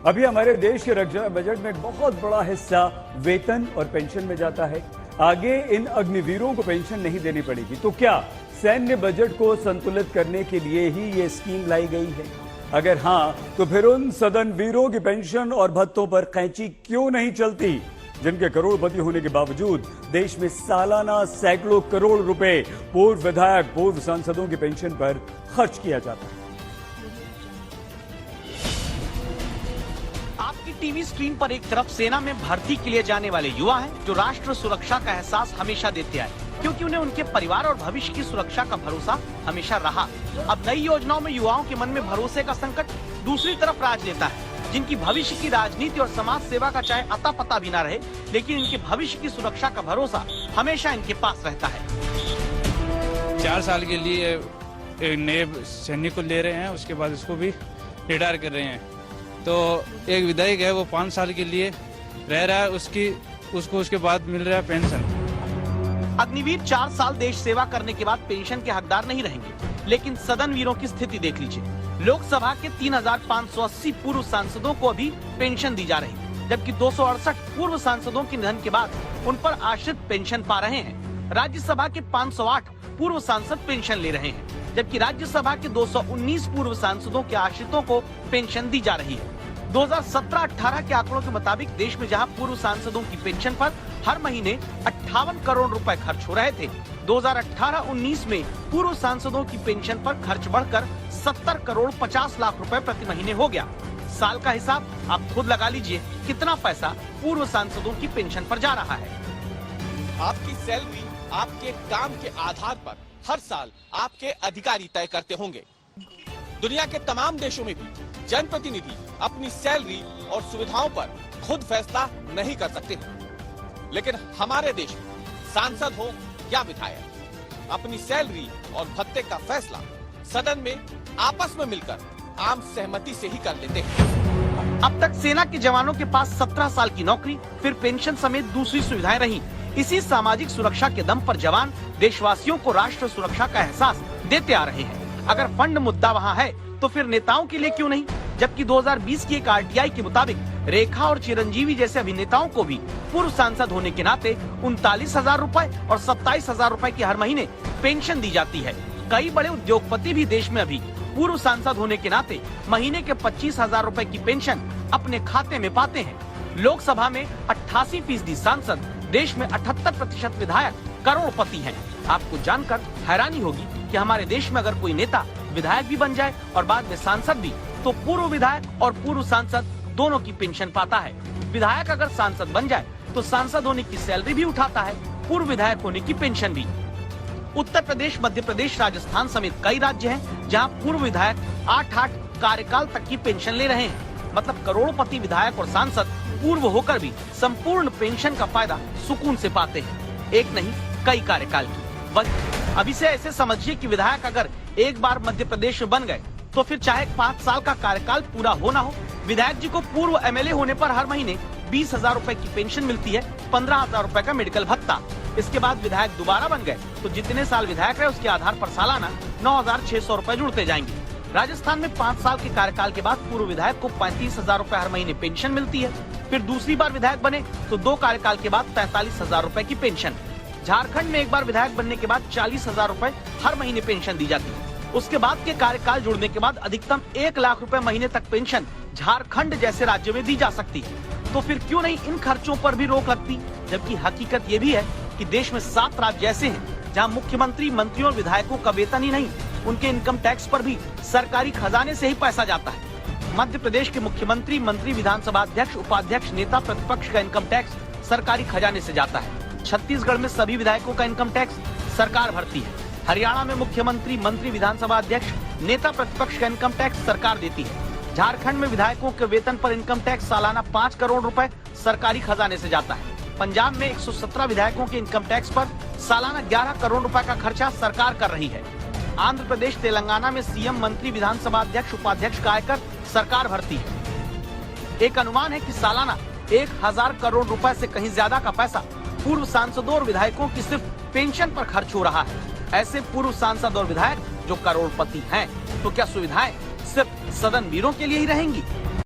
अभी हमारे देश के रक्षा बजट में एक बहुत बड़ा हिस्सा वेतन और पेंशन में जाता है। आगे इन अग्निवीरों को पेंशन नहीं देनी पड़ेगी, तो क्या सैन्य बजट को संतुलित करने के लिए ही ये स्कीम लाई गई है? अगर हां, तो फिर उन सदन वीरों की पेंशन और भत्तों पर कैंची क्यों नहीं चलती, जिनके करोड़पति होने के बावजूद देश में सालाना सैकड़ों करोड़ रुपए पूर्व विधायक, पूर्व सांसदों की पेंशन पर खर्च किया जाता है। आपकी टीवी स्क्रीन पर एक तरफ सेना में भर्ती के लिए जाने वाले युवा हैं, जो राष्ट्र सुरक्षा का एहसास हमेशा देते आए, क्योंकि उन्हें उनके परिवार और भविष्य की सुरक्षा का भरोसा हमेशा रहा। अब नई योजनाओं में युवाओं के मन में भरोसे का संकट दूसरी तरफ राज लेता है, जिनकी भविष्य की राजनीति और समाज सेवा का चाहे अता पता भी न रहे, लेकिन इनके भविष्य की सुरक्षा का भरोसा हमेशा इनके पास रहता है। 4 साल के लिए एक नए सैनिक को ले रहे हैं, उसके बाद उसको भी रिटायर कर रहे हैं। तो एक विधायक है, वो 5 साल के लिए रह रहा है, उसको उसके बाद मिल रहा है पेंशन। अग्निवीर 4 साल देश सेवा करने के बाद पेंशन के हकदार नहीं रहेंगे, लेकिन सदन वीरों की स्थिति देख लीजिए। लोकसभा के 3580 पूर्व सांसदों को अभी पेंशन दी जा रही, जबकि 268 पूर्व सांसदों के निधन के बाद उन पर आश्रित पेंशन पा रहे हैं। राज्यसभा के 508 पूर्व सांसद पेंशन ले रहे हैं, जबकि राज्यसभा के 219 पूर्व सांसदों के आश्रितों को पेंशन दी जा रही है। 2017-18 के आंकड़ों के मुताबिक देश में जहां पूर्व सांसदों की पेंशन पर हर महीने 58 करोड़ रुपए खर्च हो रहे थे, 2018-19 में पूर्व सांसदों की पेंशन पर खर्च बढ़कर 70 करोड़ 50 लाख रुपए प्रति महीने हो गया। साल का हिसाब आप खुद लगा लीजिए, कितना पैसा पूर्व सांसदों की पेंशन पर जा रहा है। आपकी सैलरी आपके काम के आधार पर हर साल आपके अधिकारी तय करते होंगे। दुनिया के तमाम देशों में भी जनप्रतिनिधि अपनी सैलरी और सुविधाओं पर खुद फैसला नहीं कर सकते, लेकिन हमारे देश में सांसद हो या विधायक अपनी सैलरी और भत्ते का फैसला सदन में आपस में मिलकर आम सहमति से ही कर लेते हैं। अब तक सेना के जवानों के पास 17 साल की नौकरी, फिर पेंशन समेत दूसरी सुविधाएं रही। इसी सामाजिक सुरक्षा के दम पर जवान देशवासियों को राष्ट्र सुरक्षा का एहसास देते आ रहे हैं। अगर फंड मुद्दा वहाँ है, तो फिर नेताओं के लिए क्यों नहीं? जबकि 2020 की एक RTI के मुताबिक रेखा और चिरंजीवी जैसे अभिनेताओं को भी पूर्व सांसद होने के नाते 39,000 रुपए और 27,000 रुपए की हर महीने पेंशन दी जाती है। कई बड़े उद्योगपति भी देश में अभी पूर्व सांसद होने के नाते महीने के 25,000 रुपए की पेंशन अपने खाते में पाते हैं। लोकसभा में 88% सांसद, देश में 78% विधायक करोड़पति हैं। आपको जानकर हैरानी होगी कि हमारे देश में अगर कोई नेता विधायक भी बन जाए और बाद में सांसद भी, तो पूर्व विधायक और पूर्व सांसद दोनों की पेंशन पाता है। विधायक अगर सांसद बन जाए तो सांसद होने की सैलरी भी उठाता है, पूर्व विधायक होने की पेंशन भी। उत्तर प्रदेश, मध्य प्रदेश, राजस्थान समेत कई राज्य हैं जहां पूर्व विधायक 8 कार्यकाल तक की पेंशन ले रहे हैं। मतलब करोड़पति विधायक और सांसद पूर्व होकर भी संपूर्ण पेंशन का फायदा सुकून से पाते हैं, एक नहीं कई कार्यकाल की। अभी से ऐसे समझिए कि विधायक अगर एक बार मध्य प्रदेश में बन गए, तो फिर चाहे 5 साल का कार्यकाल पूरा हो ना हो, विधायक जी को पूर्व MLA होने पर हर महीने 20,000 रुपए की पेंशन मिलती है, 15,000 रुपए का मेडिकल भत्ता। इसके बाद विधायक दोबारा बन गए तो जितने साल विधायक रहे उसके आधार पर सालाना 9,600 रुपए जुड़ते जाएंगे। राजस्थान में 5 साल के कार्यकाल के बाद पूर्व विधायक को 35,000 रुपए हर महीने पेंशन मिलती है। फिर दूसरी बार विधायक बने तो 2 कार्यकाल के बाद 43,000 रुपए की पेंशन। झारखंड में एक बार विधायक बनने के बाद 40,000 रुपए हर महीने पेंशन दी जाती है। उसके बाद के कार्यकाल जुड़ने के बाद अधिकतम 1 लाख रुपए महीने तक पेंशन झारखंड जैसे राज्यों में दी जा सकती है। तो फिर क्यों नहीं इन खर्चों पर भी रोक लगती? जबकि हकीकत ये भी है कि देश में 7 राज्य ऐसे हैं जहां मुख्यमंत्री, मंत्रियों और विधायकों का वेतन ही नहीं, उनके इनकम टैक्स पर भी सरकारी खजाने से ही पैसा जाता है। मध्य प्रदेश के मुख्यमंत्री, मंत्री, विधानसभा अध्यक्ष, उपाध्यक्ष, नेता प्रतिपक्ष का इनकम टैक्स सरकारी खजाने से जाता है। छत्तीसगढ़ में सभी विधायकों का इनकम टैक्स सरकार भरती है। हरियाणा में मुख्यमंत्री, मंत्री, विधानसभा अध्यक्ष, नेता प्रतिपक्ष का इनकम टैक्स सरकार देती है। झारखंड में विधायकों के वेतन पर इनकम टैक्स सालाना 5 करोड़ रुपए सरकारी खजाने से जाता है। पंजाब में 117 विधायकों के इनकम टैक्स पर सालाना 11 करोड़ रुपए का खर्चा सरकार कर रही है। आंध्र प्रदेश, तेलंगाना में CM, मंत्री, विधानसभा अध्यक्ष, उपाध्यक्ष का आयकर सरकार भरती है। एक अनुमान है कि सालाना 1,000 करोड़ रुपए से कहीं ज्यादा का पैसा पूर्व सांसदों और विधायकों की सिर्फ पेंशन पर खर्च हो रहा है। ऐसे पूर्व सांसद और विधायक जो करोड़पति हैं, तो क्या सुविधाएं सिर्फ सदन वीरों के लिए ही रहेंगी?